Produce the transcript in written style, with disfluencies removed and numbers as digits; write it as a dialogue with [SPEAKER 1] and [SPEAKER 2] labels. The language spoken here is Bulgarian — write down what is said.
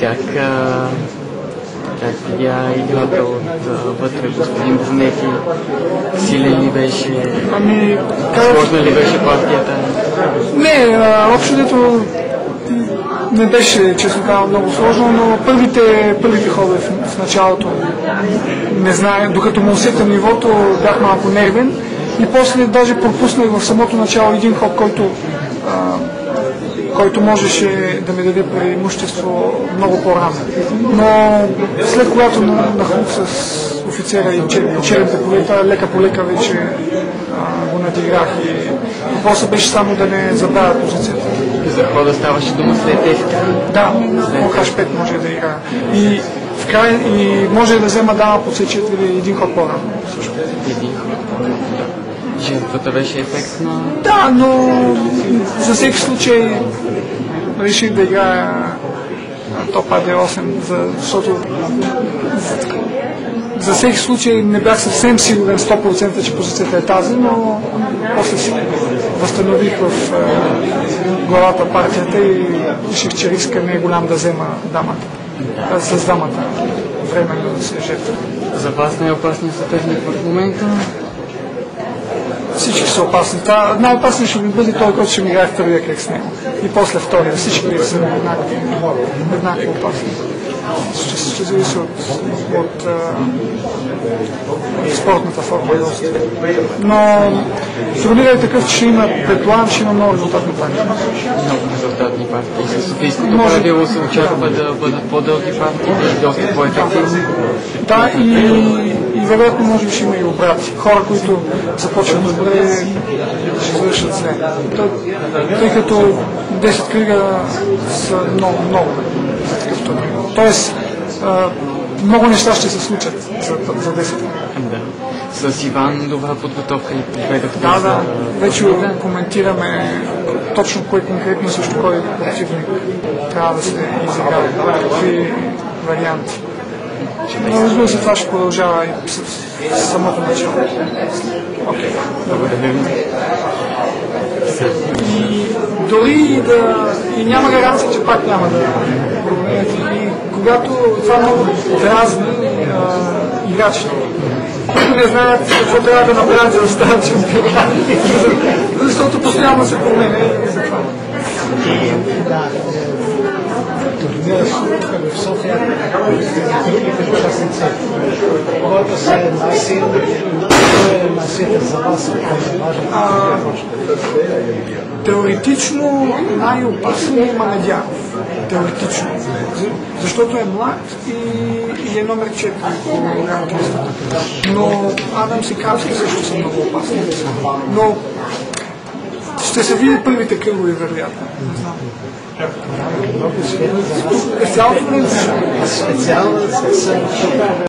[SPEAKER 1] Как видя играта вътре, господин Бонети? Силен ли беше? Сложна ли беше партията?
[SPEAKER 2] Не, общо дето не беше, честно казвам, много сложно, но първите ходове в началото не знае, докато му усетя нивото, бях малко нервен и после даже пропуснах в самото начало един ход, който можеше да ми даде преимущество много по-рано. Но след когато нахлух с офицера и черните полета, лека по лека вече го надиграх и въпросът беше само да не забравя позицията.
[SPEAKER 1] За хода ставаше дума след 10?
[SPEAKER 2] Да, H5 може да играя. И в край може да взема дама по C4 или един ход по-рано.
[SPEAKER 1] Един ход по-рано, да. Жертвата беше ефектна?
[SPEAKER 2] Да, но за всеки случай реших да играя топ AD8, защото за всеки случай не бях съвсем сигурен 100%, че позицията е тази, но после си възстанових в главата партията и реших, че риска не е голям да взема дамата. С дамата временно да се жертва.
[SPEAKER 1] За вас най-опасният съперник в момента?
[SPEAKER 2] Всички са опасни. Най-опасният ще ми бъде той, който ще ми играе в първия кръг с него. И после втория. Всички са еднакво опасни. Ще зависи от спортната форма. Но турнирът е такъв, че предполагам, че има много резултатни партии.
[SPEAKER 1] Много резултатни партии. С Софийското правило се очаква да бъдат по-дълги партии, доста по-ефективни.
[SPEAKER 2] Да, и вероятно може би ще има и обрати. Хора, които започват добре, ще завършат зле. Тъй като 10 кръга са много такъв турнир. Тоест, много неща ще се случат за 10 кръга.
[SPEAKER 1] Да. С Иван добра подготовка и подведохте.
[SPEAKER 2] Да, вече коментираме точно кой конкретно също кой противник трябва да се изиграе. Какви варианти. Но разбира се, това ще продължава и с самото начало.
[SPEAKER 1] Окей, благодаря ви.
[SPEAKER 2] И дори и няма гаранция, че пак няма да променят. И когато това много дразни играчите, които не знаят какво трябва да направят, за да стават чемпиони, защото постоянно се променя и за това.
[SPEAKER 3] Турнирът в София другите участници, който са най-силен за вас,
[SPEAKER 2] теоретично най-опасен е Манедянов. Теоретично. Защото е млад и е номер 4 по ранглистата. Но Адам Сикарски също са много опасни. Но ще се види първите кръгови, вероятно. Не знам.
[SPEAKER 3] специално